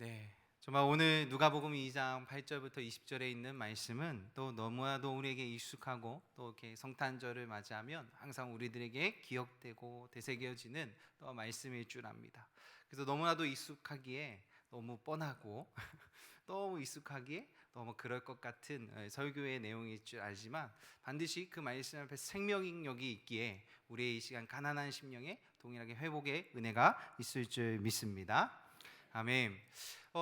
네, 정말 오늘 누가복음 2장 8절부터 20절에 있는 말씀은 또 너무나도 우리에게 익숙하고 또 이렇게 성탄절을 맞이하면 항상 우리들에게 기억되고 되새겨지는 또 말씀일 줄 압니다. 그래서 너무나도 익숙하기에 너무 뻔하고 너무 익숙하기에 너무 그럴 것 같은 설교의 내용일 줄 알지만 반드시 그 말씀 앞에 생명력이 있기에 우리의 이 시간 가난한 심령에 동일하게 회복의 은혜가 있을 줄 믿습니다. 아멘.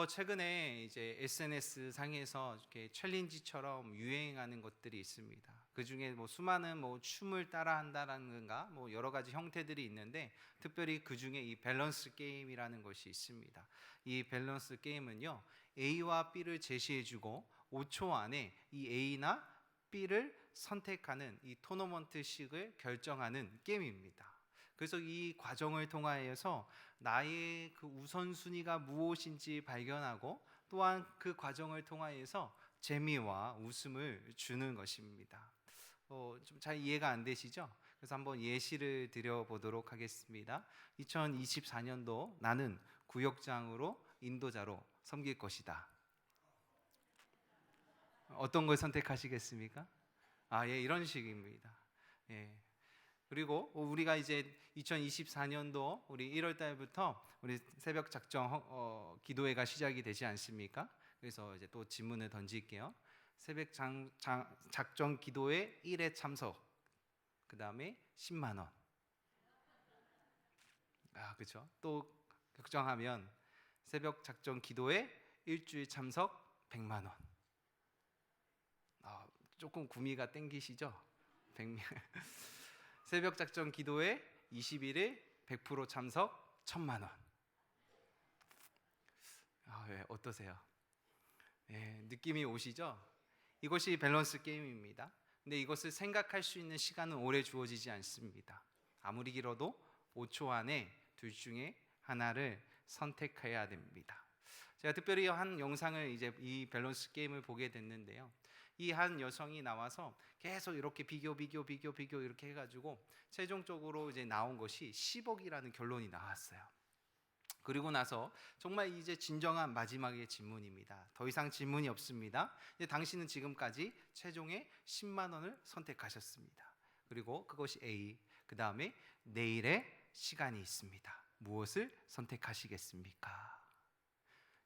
최근에 이제 SNS 상에서 이렇게 챌린지처럼 유행하는 것들이 있습니다. 그 중에 뭐 수많은 뭐 춤을 따라한다라는가 뭐 여러 가지 형태들이 있는데 특별히 그 중에 이 밸런스 게임이라는 것이 있습니다. 이 밸런스 게임은요, A와 B를 제시해주고 5초 안에 이 A나 B를 선택하는 이 토너먼트식을 결정하는 게임입니다. 그래서 이 과정을 통하여서 나의 그 우선순위가 무엇인지 발견하고 또한 그 과정을 통하여서 재미와 웃음을 주는 것입니다. 좀 잘 이해가 안 되시죠? 그래서 한번 예시를 드려보도록 하겠습니다. 2024년도 나는 구역장으로 인도자로 섬길 것이다. 어떤 걸 선택하시겠습니까? 예, 이런 식입니다. 예. 그리고 우리가 이제 2024년도 우리 1월 달부터 우리 새벽 작정 기도회가 시작이 되지 않습니까? 그래서 이제 또 질문을 던질게요. 새벽 작정 기도회 1회 참석. 그다음에 10만 원. 그렇죠. 또 걱정하면 새벽 작정 기도회 일주일 참석 100만 원. 조금 구미가 땡기시죠? 100만. 새벽 작전 기도회 21일 100% 참석 1000만 원. 어떠세요? 느낌이 오시죠? 이것이 밸런스 게임입니다. 근데 이것을 생각할 수 있는 시간은 오래 주어지지 않습니다. 아무리 길어도 5초 안에 둘 중에 하나를 선택해야 됩니다. 제가 특별히 한 영상을 이제 이 밸런스 게임을 보게 됐는데요. 이 한 여성이 나와서 계속 이렇게 비교 이렇게 해가지고 최종적으로 이제 나온 것이 10억이라는 결론이 나왔어요. 그리고 나서 정말 이제 진정한 마지막의 질문입니다. 더 이상 질문이 없습니다. 당신은 지금까지 최종의 10만 원을 선택하셨습니다. 그리고 그것이 A. 그 다음에 내일의 시간이 있습니다. 무엇을 선택하시겠습니까?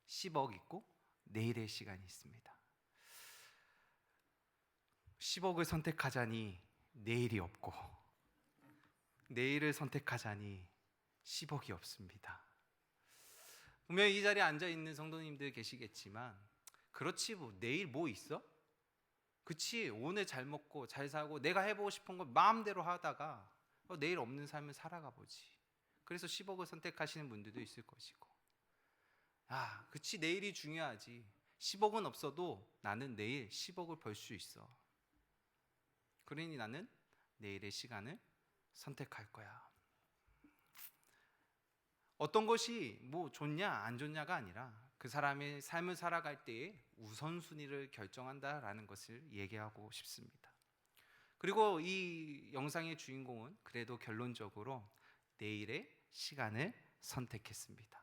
10억 있고 내일의 시간이 있습니다. 10억을 선택하자니 내일이 없고 내일을 선택하자니 10억이 없습니다. 분명히 이 자리에 앉아있는 성도님들 계시겠지만 그렇지 뭐 내일 뭐 있어? 그치 오늘 잘 먹고 잘 사고 내가 해보고 싶은 거 마음대로 하다가 내일 없는 삶을 살아가 보지. 그래서 10억을 선택하시는 분들도 있을 것이고 그치 내일이 중요하지. 10억은 없어도 나는 내일 10억을 벌 수 있어. 그러니 나는 내일의 시간을 선택할 거야. 어떤 것이 뭐 좋냐 안 좋냐가 아니라 그 사람의 삶을 살아갈 때에 우선순위를 결정한다라는 것을 얘기하고 싶습니다. 그리고 이 영상의 주인공은 그래도 결론적으로 내일의 시간을 선택했습니다.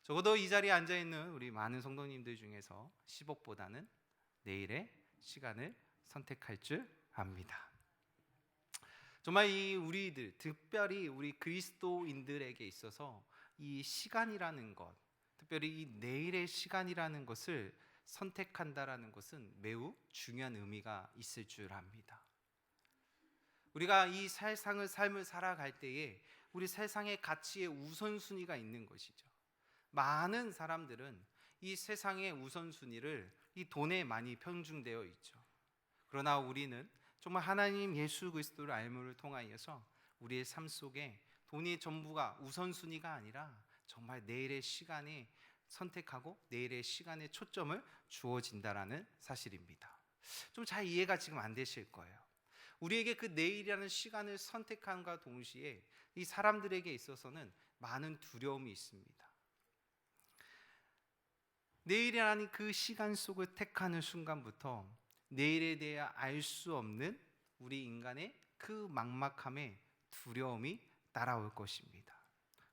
적어도 이 자리에 앉아있는 우리 많은 성도님들 중에서 10억보다는 내일의 시간을 선택할 줄 압니다. 정말 이 우리들, 특별히 우리 그리스도인들에게 있어서 이 시간이라는 것, 특별히 이 내일의 시간이라는 것을 선택한다라는 것은 매우 중요한 의미가 있을 줄 압니다. 우리가 이 세상을 삶을 살아갈 때에 우리 세상의 가치의 우선순위가 있는 것이죠. 많은 사람들은 이 세상의 우선순위를 이 돈에 많이 편중되어 있죠. 그러나 우리는 정말 하나님 예수 그리스도를 알므를 통하여서 우리의 삶 속에 돈이 전부가 우선순위가 아니라 정말 내일의 시간에 선택하고 내일의 시간에 초점을 주어진다라는 사실입니다. 좀 잘 이해가 지금 안 되실 거예요. 우리에게 그 내일이라는 시간을 선택함과 동시에 이 사람들에게 있어서는 많은 두려움이 있습니다. 내일이라는 그 시간 속을 택하는 순간부터 내일에 대해 알 수 없는 우리 인간의 그 막막함에 두려움이 따라올 것입니다.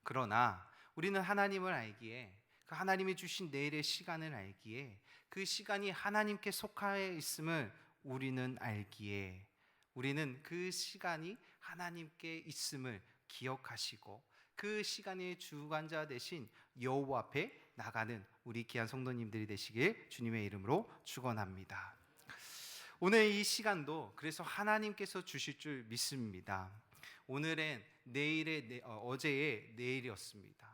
그러나 우리는 하나님을 알기에 그 하나님이 주신 내일의 시간을 알기에, 그 시간이 하나님께 속하여 있음을 우리는 알기에, 우리는 그 시간이 하나님께 있음을 기억하시고 그 시간의 주관자 되신 여호와 앞에 나가는 우리 귀한 성도님들이 되시길 주님의 이름으로 축원합니다. 오늘 이 시간도 그래서 하나님께서 주실 줄 믿습니다. 오늘은 어제의 내일이었습니다.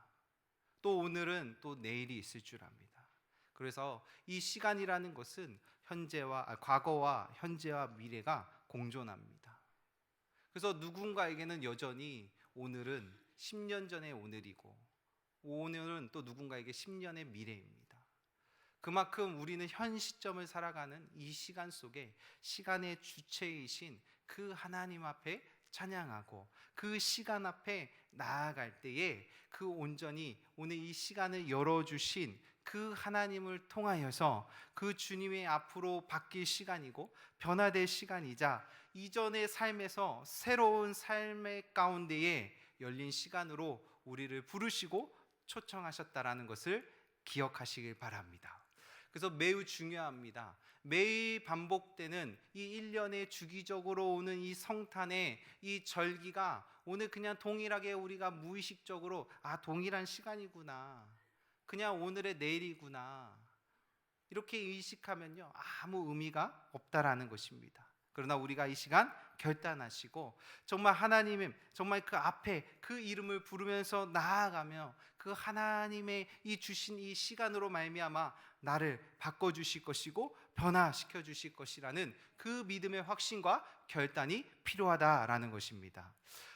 또 오늘은 또 내일이 있을 줄 압니다. 그래서 이 시간이라는 것은 과거와 현재와 미래가 공존합니다. 그래서 누군가에게는 여전히 오늘은 10년 전의 오늘이고, 오늘은 또 누군가에게 10년의 미래입니다. 그만큼 우리는 현 시점을 살아가는 이 시간 속에 시간의 주체이신 그 하나님 앞에 찬양하고 그 시간 앞에 나아갈 때에 그 온전히 오늘 이 시간을 열어주신 그 하나님을 통하여서 그 주님의 앞으로 바뀔 시간이고 변화될 시간이자 이전의 삶에서 새로운 삶의 가운데에 열린 시간으로 우리를 부르시고 초청하셨다라는 것을 기억하시길 바랍니다. 그래서 매우 중요합니다. 매일 반복되는 이 1년에 주기적으로 오는 이 성탄의 이 절기가 오늘 그냥 동일하게 우리가 무의식적으로 동일한 시간이구나, 그냥 오늘의 내일이구나, 이렇게 의식하면요 아무 의미가 없다라는 것입니다. 그러나 우리가 이 시간 결단하시고 정말 하나님, 정말 그 앞에 그 이름을 부르면서 나아가며 그 하나님의 이 주신 이 시간으로 말미암아 나를 바꿔주실 것이고 변화시켜 주실 것이라는 그 믿음의 확신과 결단이 필요하다라는 것입니다.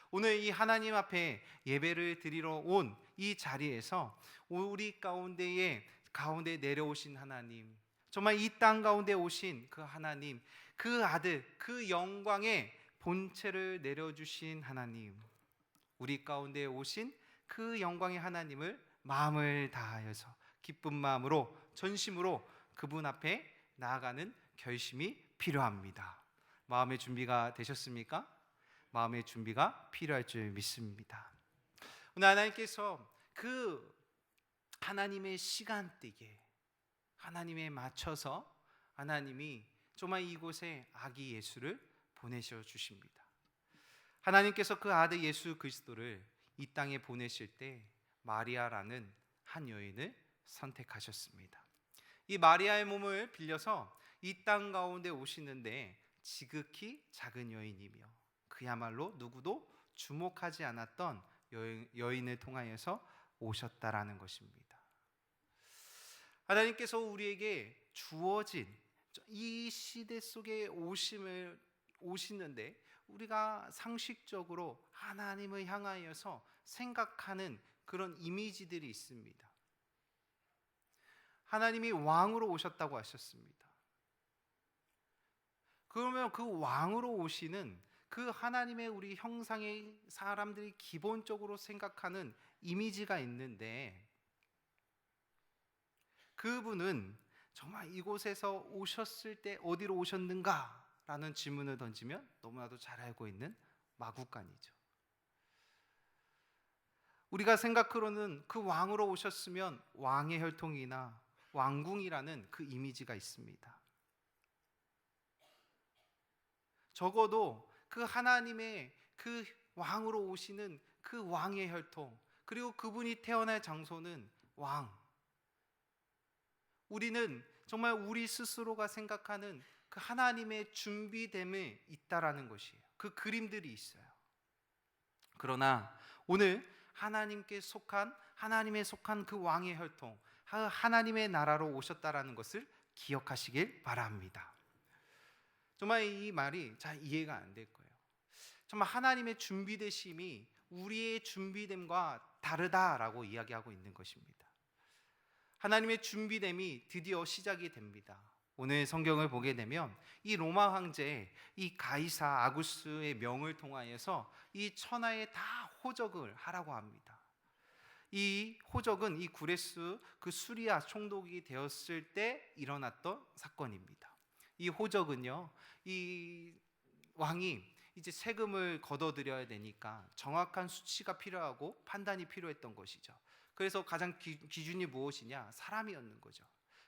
오늘 이 하나님 앞에 예배를 드리러 온 이 자리에서 우리 가운데 내려오신 하나님, 정말 이 땅 가운데 오신 그 하나님, 그 아들, 그 영광의 본체를 내려주신 하나님, 우리 가운데 오신 그 영광의 하나님을 마음을 다하여서 기쁜 마음으로 전심으로 그분 앞에 나아가는 결심이 필요합니다. 마음의 준비가 되셨습니까? 마음의 준비가 필요할 줄 믿습니다. 오늘 하나님께서 그 하나님의 시간대에 하나님에 맞춰서 하나님이 정말 이곳에 아기 예수를 보내셔 주십니다. 하나님께서 그 아들 예수 그리스도를 이 땅에 보내실 때 마리아라는 한 여인을 선택하셨습니다. 이 마리아의 몸을 빌려서 이 땅 가운데 오시는데 지극히 작은 여인이며 그야말로 누구도 주목하지 않았던 여인을 통하여서 오셨다라는 것입니다. 하나님께서 우리에게 주어진 이 시대 속에 오시는데 우리가 상식적으로 하나님을 향하여서 생각하는 그런 이미지들이 있습니다. 하나님이 왕으로 오셨다고 하셨습니다. 그러면 그 왕으로 오시는 그 하나님의 우리 형상의 사람들이 기본적으로 생각하는 이미지가 있는데, 그분은 정말 이곳에서 오셨을 때 어디로 오셨는가? 라는 질문을 던지면 너무나도 잘 알고 있는 마구간이죠. 우리가 생각으로는 그 왕으로 오셨으면 왕의 혈통이나 왕궁이라는 그 이미지가 있습니다. 적어도 그 하나님의 그 왕으로 오시는 그 왕의 혈통, 그리고 그분이 태어날 장소는 왕, 우리는 정말 우리 스스로가 생각하는 그 하나님의 준비됨에 있다라는 것이에요. 그 그림들이 있어요. 그러나 오늘 하나님의 속한 그 왕의 혈통, 하나님의 나라로 오셨다라는 것을 기억하시길 바랍니다. 정말 이 말이 잘 이해가 안 될 거예요. 정말 하나님의 준비되심이 우리의 준비됨과 다르다라고 이야기하고 있는 것입니다. 하나님의 준비됨이 드디어 시작이 됩니다. 오늘 성경을 보게 되면 이 로마 황제 이 가이사 아구스의 명을 통하여서 이 천하에 다 호적을 하라고 합니다. 이 호적은 이 구레스 그 수리아 총독이 되었을 때 일어났던 사건입니다. 이 호적은요, 이 왕이 이제 세금을 걷어들여야 되니까 정확한 수치가 필요하고 판단이 필요했던 것이죠. 그래서 가장 기준이 무엇이냐? 사람이었는 거죠.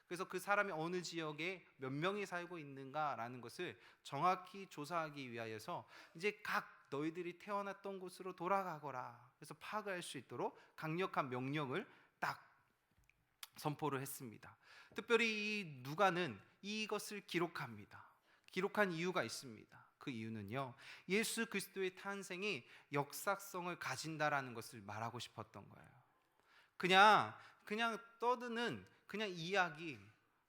그래서 그 사람이 어느 지역에 몇 명이 살고 있는가라는 것을 정확히 조사하기 위하여서 이제 각 너희들이 태어났던 곳으로 돌아가거라. 그래서 파악할 수 있도록 강력한 명령을 딱 선포를 했습니다. 특별히 이 누가는 이것을 기록합니다. 기록한 이유가 있습니다. 그 이유는요, 예수 그리스도의 탄생이 역사성을 가진다라는 것을 말하고 싶었던 거예요. 그냥 떠드는 그냥 이야기,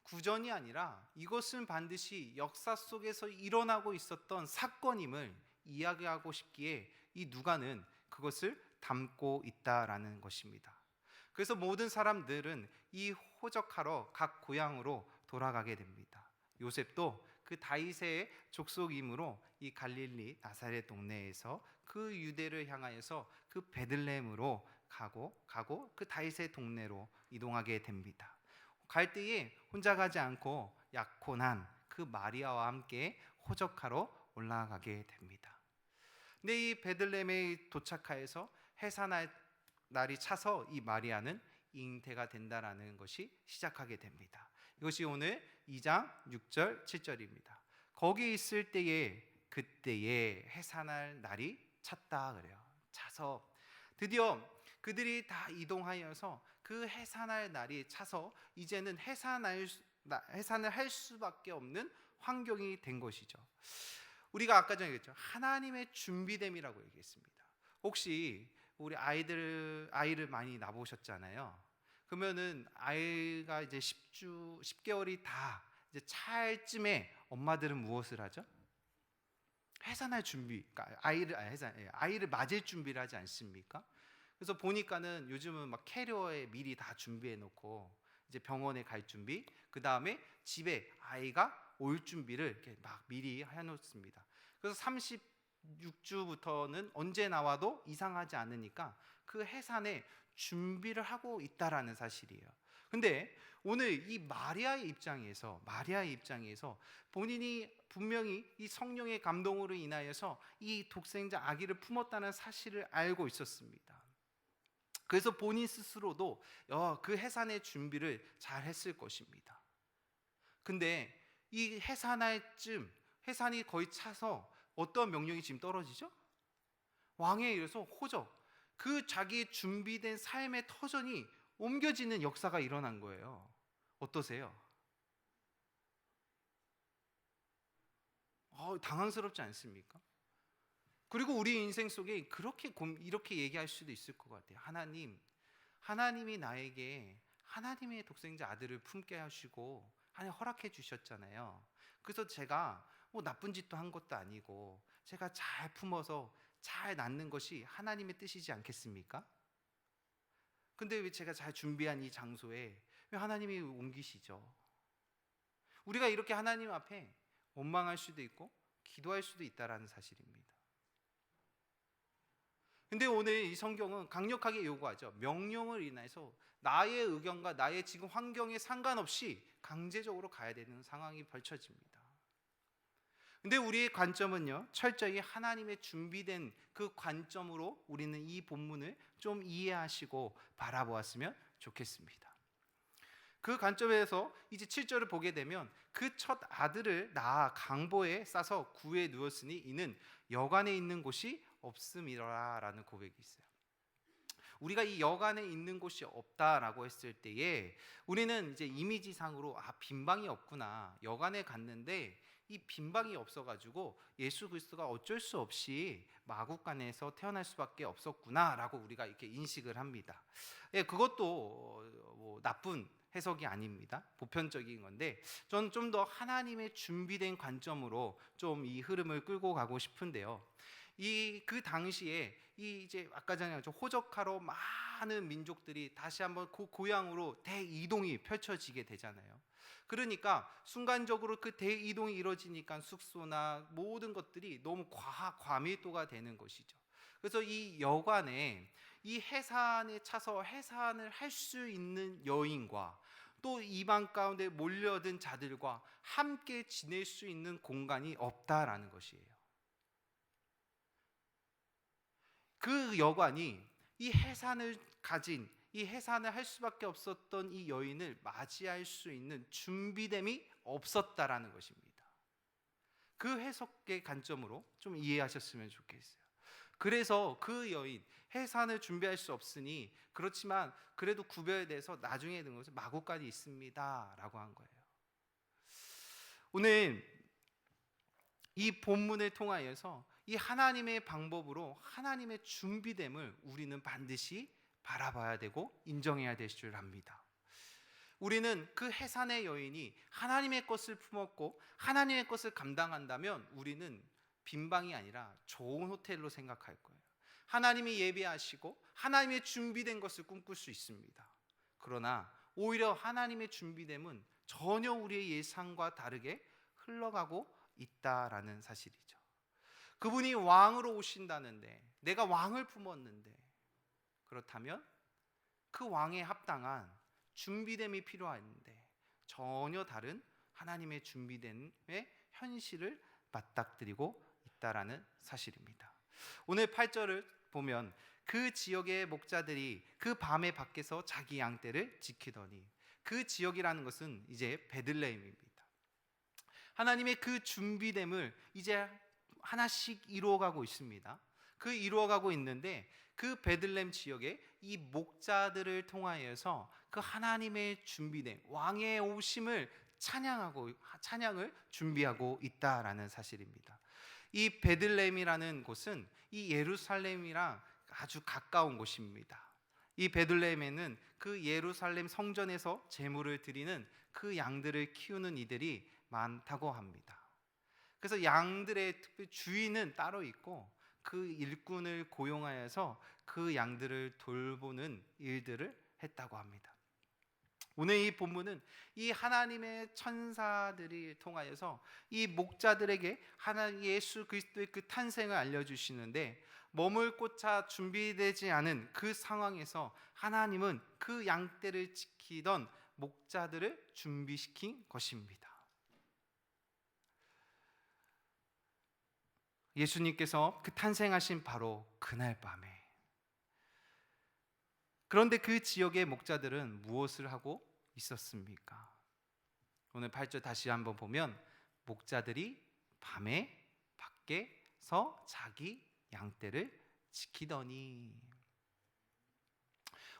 구전이 아니라 이것은 반드시 역사 속에서 일어나고 있었던 사건임을 이야기하고 싶기에 이 누가는 그것을 담고 있다라는 것입니다. 그래서 모든 사람들은 이 호적하러 각 고향으로 돌아가게 됩니다. 요셉도 그 다윗의 족속이므로 이 갈릴리 나사렛 동네에서 그 유대를 향하여서 그 베들레헴으로 가고 그 다윗의 동네로 이동하게 됩니다. 갈 때에 혼자 가지 않고 약혼한 그 마리아와 함께 호적하러 올라가게 됩니다. 근데 이 베들레헴에 도착하여서 해산할 날이 차서 이 마리아는 잉태가 된다라는 것이 시작하게 됩니다. 이것이 오늘 2장 6절 7절입니다. 거기 있을 때에 그때에 해산할 날이 찼다 그래요. 차서 드디어 그들이 다 이동하여서 그 해산할 날이 차서 이제는 해산을 할 수밖에 없는 환경이 된 것이죠. 우리가 아까 전에 얘기했죠. 하나님의 준비됨이라고 얘기했습니다. 혹시 우리 아이를 많이 낳아보셨잖아요. 그러면은 아이가 이제 10개월이 다 이제 찰 쯤에 엄마들은 무엇을 하죠? 해산할 준비, 그러니까 아이를 맞을 준비를 하지 않습니까? 그래서 보니까는 요즘은 막 캐리어에 미리 다 준비해 놓고 이제 병원에 갈 준비, 그 다음에 집에 아이가 올 준비를 이렇게 막 미리 해놓습니다. 그래서 36주부터는 언제 나와도 이상하지 않으니까 그 해산에 준비를 하고 있다라는 사실이에요. 근데 오늘 이 마리아의 입장에서 본인이 분명히 이 성령의 감동으로 인하여서 이 독생자 아기를 품었다는 사실을 알고 있었습니다. 그래서 본인 스스로도 그 해산의 준비를 잘 했을 것입니다. 근데 이 해산이 거의 차서 어떤 명령이 지금 떨어지죠? 왕에 의해서 호적, 그 자기의 준비된 삶의 터전이 옮겨지는 역사가 일어난 거예요. 어떠세요? 당황스럽지 않습니까? 그리고 우리 인생 속에 이렇게 얘기할 수도 있을 것 같아요. 하나님이 나에게 하나님의 독생자 아들을 품게 하시고 하나님 허락해 주셨잖아요. 그래서 제가 뭐 나쁜 짓도 한 것도 아니고 제가 잘 품어서 잘 낳는 것이 하나님의 뜻이지 않겠습니까? 근데 왜 제가 잘 준비한 이 장소에 왜 하나님이 옮기시죠? 우리가 이렇게 하나님 앞에 원망할 수도 있고 기도할 수도 있다라는 사실입니다. 근데 오늘 이 성경은 강력하게 요구하죠. 명령을 인해서 나의 의견과 나의 지금 환경에 상관없이 강제적으로 가야 되는 상황이 벌쳐집니다. 근데 우리의 관점은요, 철저히 하나님의 준비된 그 관점으로 우리는 이 본문을 좀 이해하시고 바라보았으면 좋겠습니다. 그 관점에서 이제 7절을 보게 되면 그 첫 아들을 낳아 강보에 싸서 구에 누웠으니 이는 여관에 있는 곳이 없음이라라는 고백이 있어요. 우리가 이 여관에 있는 곳이 없다라고 했을 때에 우리는 이제 이미지상으로 빈방이 없구나. 여관에 갔는데 이 빈방이 없어가지고 예수 그리스도가 어쩔 수 없이 마구간에서 태어날 수밖에 없었구나라고 우리가 이렇게 인식을 합니다. 그것도 뭐 나쁜 해석이 아닙니다. 보편적인 건데 저는 좀 더 하나님의 준비된 관점으로 좀 이 흐름을 끌고 가고 싶은데요. 그 당시에 이제 아까 전에 호적하러 많은 민족들이 다시 한번 그 고향으로 대이동이 펼쳐지게 되잖아요. 그러니까 순간적으로 그 대이동이 이루어지니까 숙소나 모든 것들이 너무 과밀도가 되는 것이죠. 그래서 이 여관에 이 해산에 차서 해산을 할 수 있는 여인과 또 이방 가운데 몰려든 자들과 함께 지낼 수 있는 공간이 없다라는 것이에요. 그 여관이 이 해산을 가진 이 해산을 할 수밖에 없었던 이 여인을 맞이할 수 있는 준비됨이 없었다라는 것입니다. 그 해석의 관점으로 좀 이해하셨으면 좋겠어요. 그래서 그 여인, 해산을 준비할 수 없으니 그렇지만 그래도 구별돼서 나중에 든 것은 마구간이 있습니다 라고 한 거예요. 오늘 이 본문을 통하여서 이 하나님의 방법으로 하나님의 준비됨을 우리는 반드시 바라봐야 되고 인정해야 될 줄 압니다. 우리는 그 해산의 여인이 하나님의 것을 품었고 하나님의 것을 감당한다면 우리는 빈방이 아니라 좋은 호텔로 생각할 거예요. 하나님이 예배하시고 하나님의 준비된 것을 꿈꿀 수 있습니다. 그러나 오히려 하나님의 준비됨은 전혀 우리의 예상과 다르게 흘러가고 있다라는 사실이죠. 그분이 왕으로 오신다는데 내가 왕을 품었는데 그렇다면 그 왕에 합당한 준비됨이 필요한데 전혀 다른 하나님의 준비됨의 현실을 맞닥뜨리고 있다라는 사실입니다. 오늘 8절을 보면 그 지역의 목자들이 그 밤에 밖에서 자기 양떼를 지키더니, 그 지역이라는 것은 이제 베들레헴입니다. 하나님의 그 준비됨을 이제 하나씩 이루어가고 있습니다. 그 이루어가고 있는데 그 베들레헴 지역에 이 목자들을 통하여서 그 하나님의 준비됨, 왕의 오심을 찬양을 준비하고 있다라는 사실입니다. 이 베들레헴이라는 곳은 이 예루살렘이랑 아주 가까운 곳입니다. 이 베들레헴에는 그 예루살렘 성전에서 제물을 드리는 그 양들을 키우는 이들이 많다고 합니다. 그래서 양들의 특별 주인은 따로 있고 그 일꾼을 고용하여서 그 양들을 돌보는 일들을 했다고 합니다. 오늘 이 본문은 이 하나님의 천사들이 통하여서 이 목자들에게 하나님 예수 그리스도의 그 탄생을 알려주시는데, 머물 곳차 준비되지 않은 그 상황에서 하나님은 그 양떼를 지키던 목자들을 준비시킨 것입니다. 예수님께서 그 탄생하신 바로 그날 밤에, 그런데 그 지역의 목자들은 무엇을 하고 있었습니까? 오늘 8절 다시 한번 보면 목자들이 밤에 밖에서 자기 양떼를 지키더니,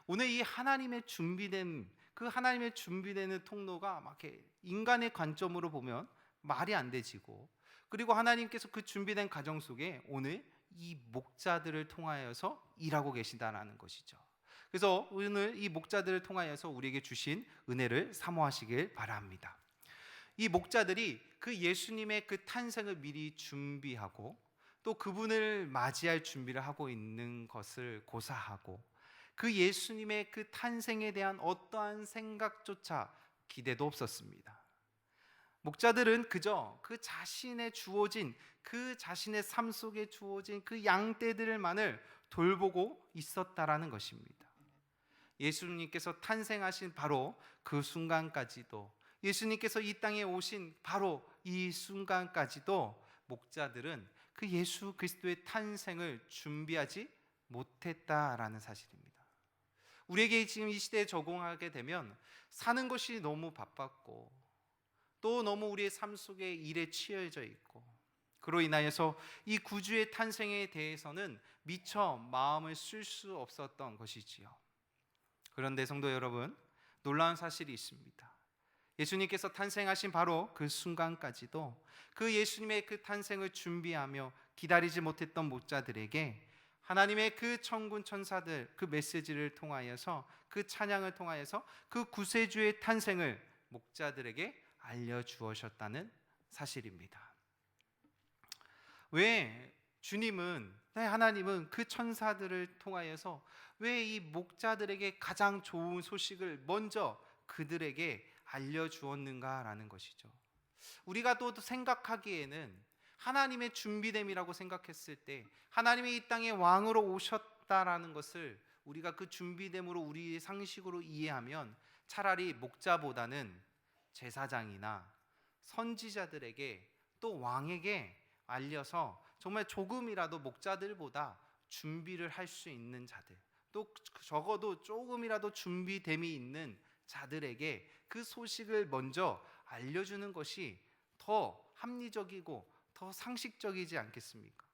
오늘 이 하나님의 준비된 그 하나님의 준비되는 통로가 막 이렇게 인간의 관점으로 보면 말이 안 되지고, 그리고 하나님께서 그 준비된 가정 속에 오늘 이 목자들을 통하여서 일하고 계신다는 것이죠. 그래서 오늘 이 목자들을 통하여서 우리에게 주신 은혜를 사모하시길 바랍니다. 이 목자들이 그 예수님의 그 탄생을 미리 준비하고 또 그분을 맞이할 준비를 하고 있는 것을 고사하고, 그 예수님의 그 탄생에 대한 어떠한 생각조차 기대도 없었습니다. 목자들은 그저 그 자신의 주어진, 그 자신의 삶 속에 주어진 그 양떼들만을 돌보고 있었다라는 것입니다. 예수님께서 탄생하신 바로 그 순간까지도, 예수님께서 이 땅에 오신 바로 이 순간까지도 목자들은 그 예수 그리스도의 탄생을 준비하지 못했다라는 사실입니다. 우리에게 지금 이 시대에 적용하게 되면 사는 것이 너무 바빴고 또 너무 우리의 삶 속에 일에 치여져 있고, 그로 인하여서 이 구주의 탄생에 대해서는 미처 마음을 쓸 수 없었던 것이지요. 그런데 성도 여러분, 놀라운 사실이 있습니다. 예수님께서 탄생하신 바로 그 순간까지도 그 예수님의 그 탄생을 준비하며 기다리지 못했던 목자들에게 하나님의 그 천군 천사들 그 메시지를 통하여서, 그 찬양을 통하여서 그 구세주의 탄생을 목자들에게 알려주셨다는 사실입니다. 왜 주님은, 하나님은 그 천사들을 통하여서 왜 이 목자들에게 가장 좋은 소식을 먼저 그들에게 알려주었는가라는 것이죠. 우리가 또 생각하기에는 하나님의 준비됨이라고 생각했을 때 하나님이 이 땅에 왕으로 오셨다라는 것을 우리가 그 준비됨으로 우리의 상식으로 이해하면 차라리 목자보다는 제사장이나 선지자들에게 또 왕에게 알려서 정말 조금이라도 목자들보다 준비를 할 수 있는 자들, 또 적어도 조금이라도 준비됨이 있는 자들에게 그 소식을 먼저 알려주는 것이 더 합리적이고 더 상식적이지 않겠습니까?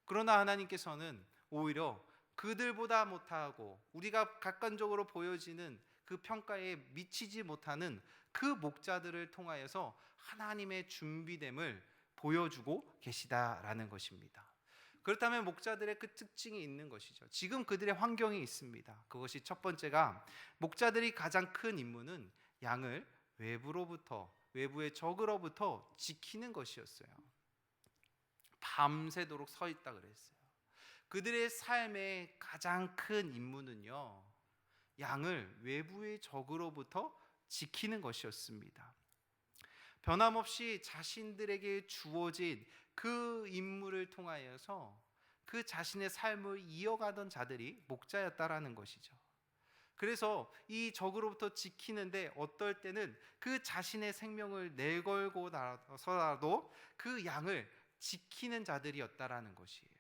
그러나 하나님께서는 오히려 그들보다 못하고 우리가 객관적으로 보여지는 그 평가에 미치지 못하는 그 목자들을 통하여서 하나님의 준비됨을 보여주고 계시다라는 것입니다. 그렇다면 목자들의 그 특징이 있는 것이죠. 지금 그들의 환경이 있습니다. 그것이 첫 번째가, 목자들이 가장 큰 임무는 양을 외부의 적으로부터 지키는 것이었어요. 밤새도록 서 있다 그랬어요. 그들의 삶의 가장 큰 임무는요, 양을 외부의 적으로부터 지키는 것이었습니다. 변함없이 자신들에게 주어진 그 임무를 통하여서 그 자신의 삶을 이어가던 자들이 목자였다라는 것이죠. 그래서 이 적으로부터 지키는데 어떨 때는 그 자신의 생명을 내걸고 나서라도 그 양을 지키는 자들이었다라는 것이에요.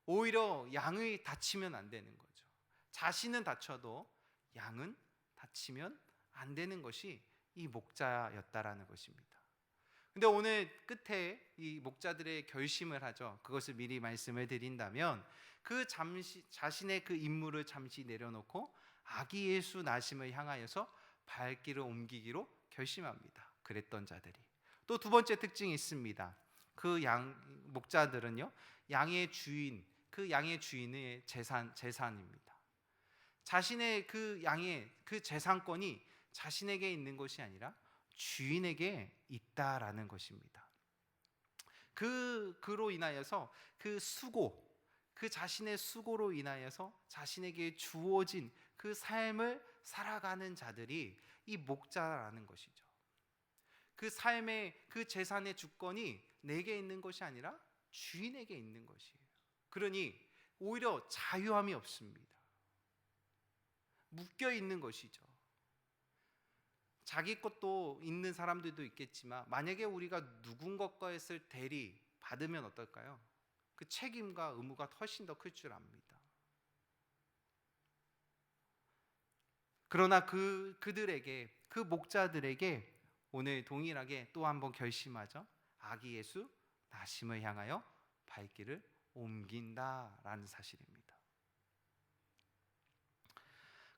오히려 양이 다치면 안 되는 거죠. 자신은 다쳐도 양은 다치면 안 되는 것이 이 목자였다라는 것입니다. 근데 오늘 끝에 이 목자들의 결심을 하죠. 그것을 미리 말씀을 드린다면, 그 자신의 그 임무를 잠시 내려놓고 아기 예수 나심을 향하여서 발길을 옮기기로 결심합니다. 그랬던 자들이. 또 두 번째 특징이 있습니다. 그 목자들은요, 양의 주인의 재산입니다. 자신의 그 양의 그 재산권이 자신에게 있는 것이 아니라 주인에게 있다라는 것입니다. 그로 인하여서 그 자신의 수고로 인하여서 자신에게 주어진 그 삶을 살아가는 자들이 이 목자라는 것이죠. 그 삶의 그 재산의 주권이 내게 있는 것이 아니라 주인에게 있는 것이에요. 그러니 오히려 자유함이 없습니다. 묶여 있는 것이죠. 자기 것도 있는 사람들도 있겠지만, 만약에 우리가 누군가 것을 대리 받으면 어떨까요? 그 책임과 의무가 훨씬 더 클 줄 압니다. 그러나 그들에게, 그 목자들에게 오늘 동일하게 또 한번 결심하죠. 아기 예수 나심을 향하여 발길을 옮긴다라는 사실입니다.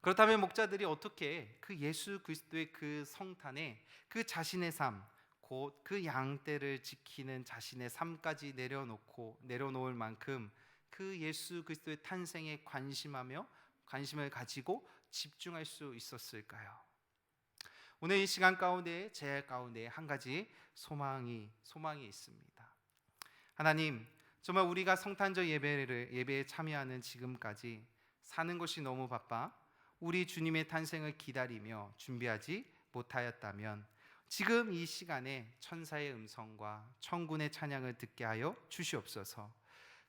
그렇다면 목자들이 어떻게 그 예수 그리스도의 그 성탄에 그 자신의 삶, 곧 그 양떼를 지키는 자신의 삶까지 내려놓을 만큼 그 예수 그리스도의 탄생에 관심을 가지고 집중할 수 있었을까요? 오늘 이 시간 가운데, 제 가운데 한 가지 소망이 있습니다. 하나님, 정말 우리가 성탄절 예배에 참여하는 지금까지 사는 것이 너무 바빠 우리 주님의 탄생을 기다리며 준비하지 못하였다면, 지금 이 시간에 천사의 음성과 천군의 찬양을 듣게 하여 주시옵소서.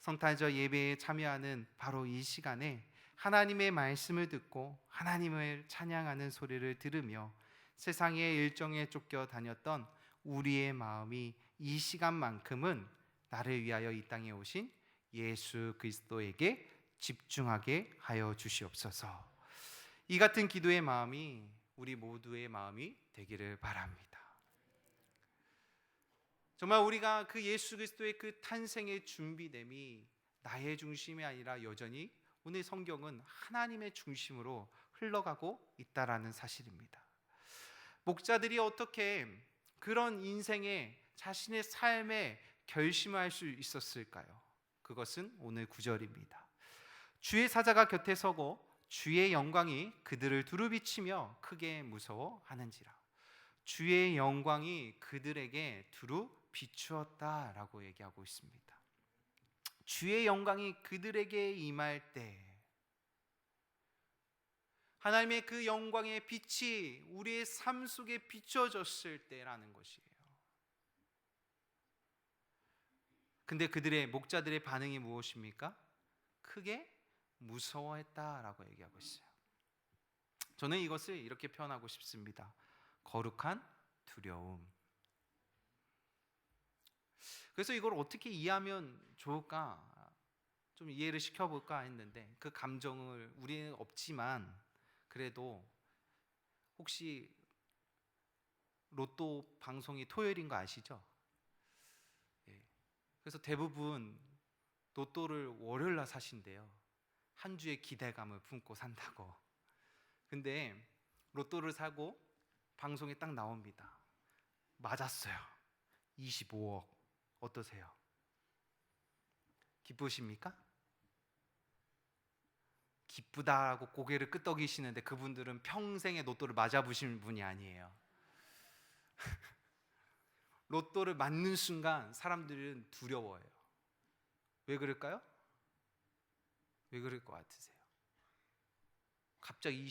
성탄절 예배에 참여하는 바로 이 시간에 하나님의 말씀을 듣고 하나님을 찬양하는 소리를 들으며 세상의 일정에 쫓겨 다녔던 우리의 마음이 이 시간만큼은 나를 위하여 이 땅에 오신 예수 그리스도에게 집중하게 하여 주시옵소서. 이 같은 기도의 마음이 우리 모두의 마음이 되기를 바랍니다. 정말 우리가 그 예수 그리스도의 그 탄생의 준비됨이 나의 중심이 아니라 여전히 오늘 성경은 하나님의 중심으로 흘러가고 있다라는 사실입니다. 목자들이 어떻게 그런 인생에 자신의 삶에 결심할 수 있었을까요? 그것은 오늘 9절입니다. 주의 사자가 곁에 서고 주의 영광이 그들을 두루 비치며 크게 무서워하는지라. 주의 영광이 그들에게 두루 비추었다라고 얘기하고 있습니다. 주의 영광이 그들에게 임할 때, 하나님의 그 영광의 빛이 우리의 삶 속에 비춰졌을 때라는 것이에요. 근데 목자들의 반응이 무엇입니까? 크게 무서워했다라고 얘기하고 있어요. 저는 이것을 이렇게 표현하고 싶습니다. 거룩한 두려움. 그래서 이걸 어떻게 이해하면 좋을까? 좀 이해를 시켜볼까 했는데 그 감정을 우리는 없지만 그래도 혹시 로또 방송이 토요일인 거 아시죠? 예. 그래서 대부분 로또를 월요일 날 사신대요. 한 주의 기대감을 품고 산다고. 근데 로또를 사고 방송에 딱 나옵니다. 맞았어요. 25억. 어떠세요? 기쁘십니까? 기쁘다고 고개를 끄덕이시는데 그분들은 평생의 로또를 맞아보신 분이 아니에요. 로또를 맞는 순간 사람들은 두려워해요. 왜 그럴까요? 왜 그럴 것 같으세요? 갑자기